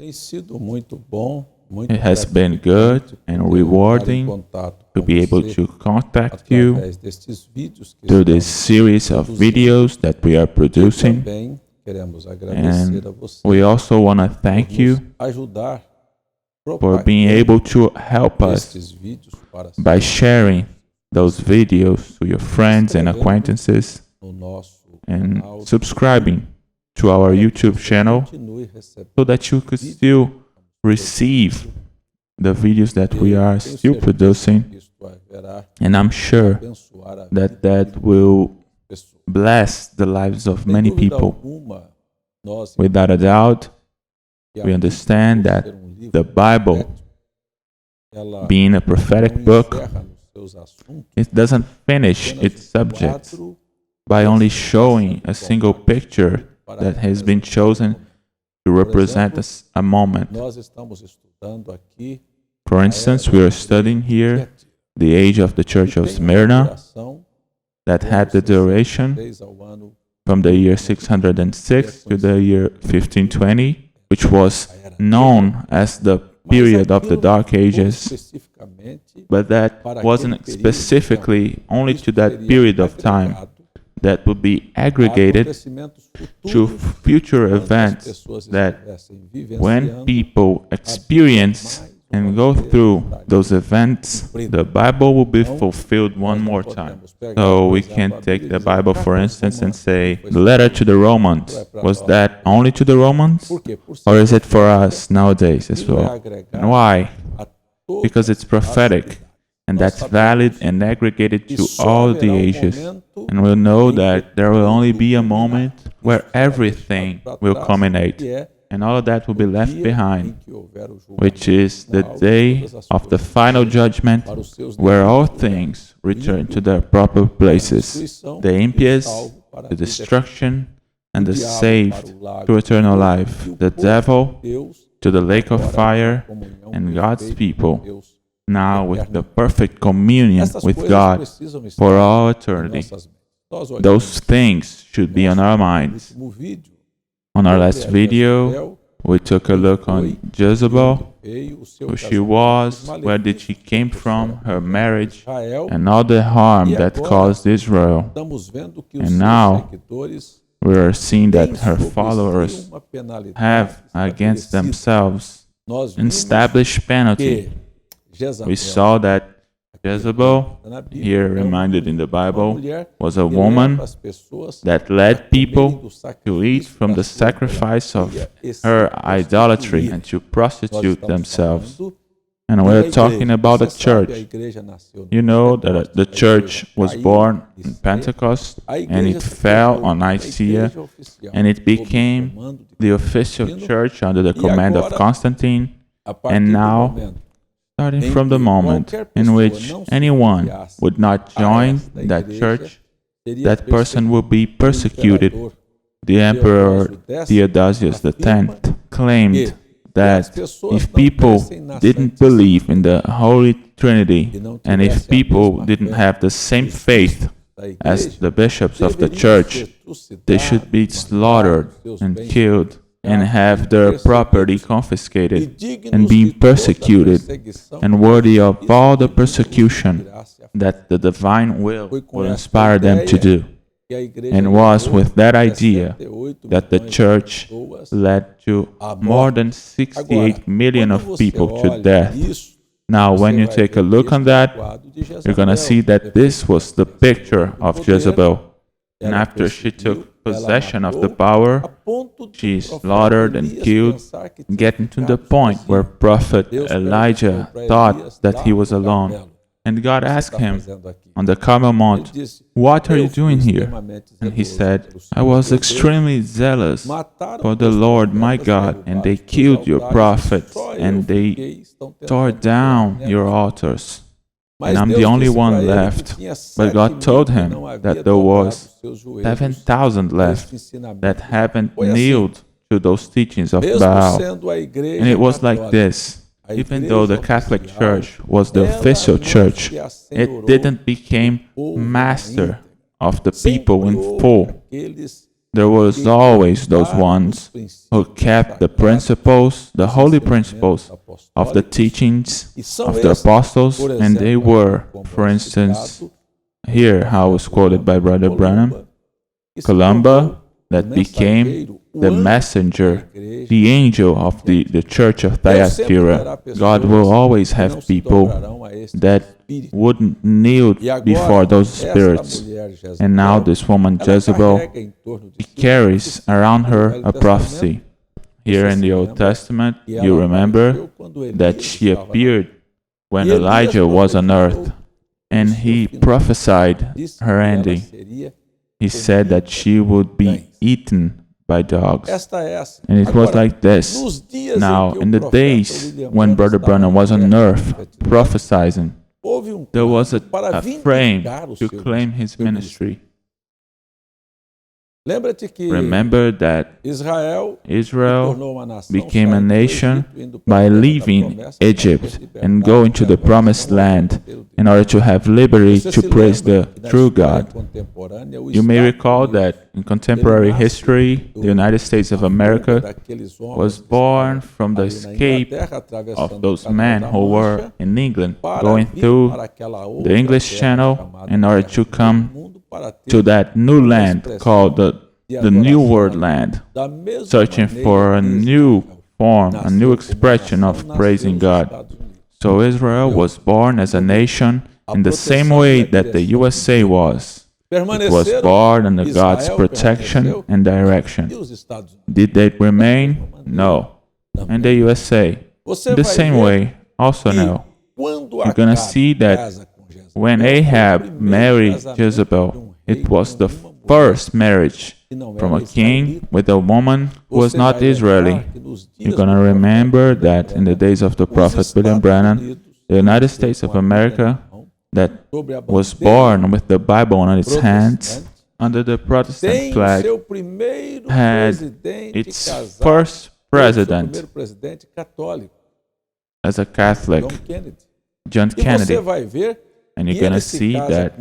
It has been good and rewarding to be able to contact you through this series of videos that we are producing. And we also want to thank you for being able to help us by sharing those videos to your friends and acquaintances and subscribing to our YouTube channel so that you could still receive the videos that we are still producing. And I'm sure that that will bless the lives of many people. Without a doubt, we understand that the Bible, being a prophetic book, it doesn't finish its subjects by only showing a single picture that has been chosen to represent a moment. For instance, we are studying here the age of the Church of Smyrna that had the duration from the year 606 to the year 1520, which was known as the period of the Dark Ages, but that wasn't specifically only to that period of time. That would be aggregated to future events that when people experience and go through those events, the Bible will be fulfilled one more time. So we can take the Bible, for instance, and say, the letter to the Romans, was that only to the Romans? Or is it for us nowadays as well? And why? Because it's prophetic. And that's valid and aggregated to all the ages. And we'll know that there will only be a moment where everything will culminate. And all of that will be left behind, which is the day of the final judgment, where all things return to their proper places. The impious, the destruction, and the saved to eternal life. The devil to the lake of fire, and God's people now with the perfect communion with God for all eternity. Those things should be on our minds. On our last video, we took a look on Jezebel, who she was, where did she came from, her marriage, and all the harm that caused Israel. And now we are seeing that her followers have against themselves an established penalty. We saw that Jezebel, here reminded in the Bible, was a woman that led people to eat from the sacrifice of her idolatry and to prostitute themselves. And we're talking about the church. You know that the church was born in Pentecost, and it fell on Nicaea, and it became the official church under the command of Constantine. And now, starting from the moment in which anyone would not join that church, that person will be persecuted. The Emperor Theodosius X claimed that if people didn't believe in the Holy Trinity, and if people didn't have the same faith as the bishops of the church, they should be slaughtered and killed and have their property confiscated and being persecuted and worthy of all the persecution that the divine will inspire them to do. And was with that idea that the church led to more than 68 million of people to death. Now, when you take a look on that, you're going to see that this was the picture of Jezebel. And after she took possession of the power, she slaughtered and killed, getting to the point where Prophet Elijah thought that he was alone. And God asked him on the Carmel Mount, "What are you doing here?" And he said, "I was extremely zealous for the Lord my God, and they killed your prophets, and they tore down your altars. And I'm the only one left." But God told him that there was 7,000 left that haven't kneeled to those teachings of Baal. And it was like this. Even though the Catholic Church was the official church, it didn't become master of the people in full. there was always those ones who kept the principles, the holy principles of the teachings of the apostles, and they were, for instance, here how was quoted by Brother Branham, Columba, that became the messenger, the angel of the church of Thyatira. God will always have people that wouldn't kneel before those spirits. And now this woman Jezebel, she carries around her a prophecy. Here in the Old Testament, you remember that she appeared when Elijah was on earth, and he prophesied her ending. He said that she would be eaten by dogs. And it was like this. Now, in the days when Brother Branham was on earth prophesying, there was a frame to claim his ministry. Remember that Israel became a nation by leaving Egypt and going to the promised land in order to have liberty to praise the true God. You may recall that in contemporary history, the United States of America was born from the escape of those men who were in England, going through the English Channel in order to come to that new land called the New World Land, searching for a new form, a new expression of praising God. So Israel was born as a nation in the same way that the USA was. It was born under God's protection and direction. Did they remain? No. And the USA, in the same way, also no. You're going to see that when Ahab married Jezebel, it was the first marriage from a king with a woman who was not Israeli. You're going to remember that in the days of the prophet William Branham, the United States of America, that was born with the Bible on its hands, under the Protestant flag, had its first president as a Catholic, John Kennedy. And you're going to see that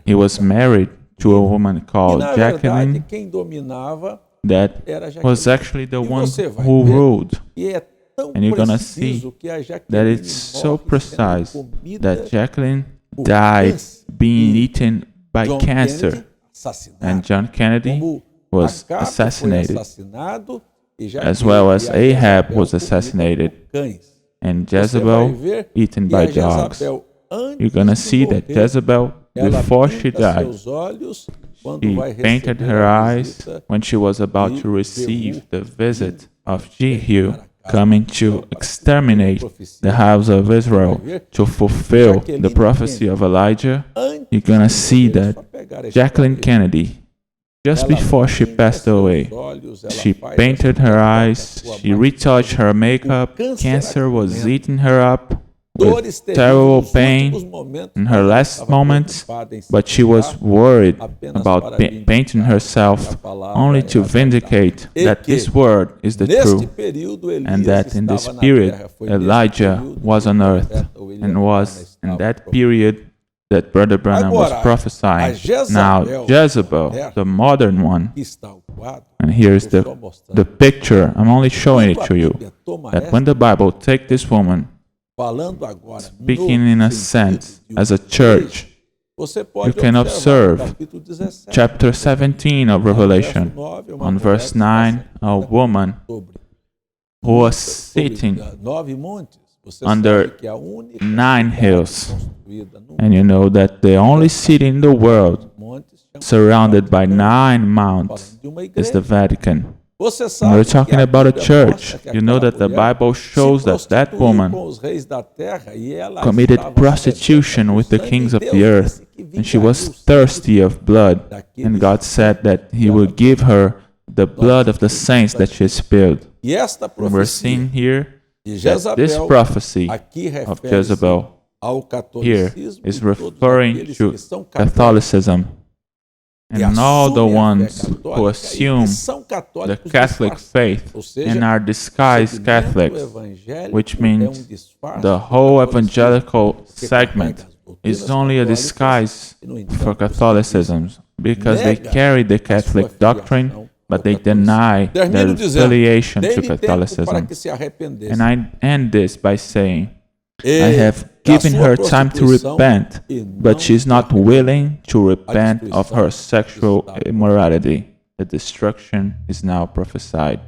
he was married to a woman called Jacqueline, that was actually the one who ruled. And you're going to see that it's so precise that Jacqueline died being eaten by cancer, and John Kennedy was assassinated, as well as Ahab was assassinated, and Jezebel eaten by dogs. You're going to see that Jezebel, before she died, she painted her eyes when she was about to receive the visit of Jehu, coming to exterminate the house of Israel, to fulfill the prophecy of Elijah. You're going to see that Jacqueline Kennedy, just before she passed away, she painted her eyes, she retouched her makeup, cancer was eating her up with terrible pain in her last moments, but she was worried about painting herself only to vindicate that this word is the truth, and that in this period Elijah was on earth, and was in that period that Brother Branham was prophesying. Now Jezebel, the modern one, and here's the picture, I'm only showing it to you, that when the Bible takes this woman, speaking in a sense as a church, you can observe chapter 17 of Revelation, on verse 9, a woman who was sitting under 9 hills. And you know that the only city in the world surrounded by 9 mounts is the Vatican. When we're talking about a church, you know that the Bible shows that that woman committed prostitution with the kings of the earth, and she was thirsty of blood, and God said that He would give her the blood of the saints that she spilled. And we're seeing here that this prophecy of Jezebel here is referring to Catholicism. And all the ones who assume the Catholic faith and are disguised Catholics, which means the whole evangelical segment is only a disguise for Catholicism, because they carry the Catholic doctrine but they deny their affiliation to Catholicism. And I end this by saying, I have given her time to repent, but she's not willing to repent of her sexual immorality. The destruction is now prophesied.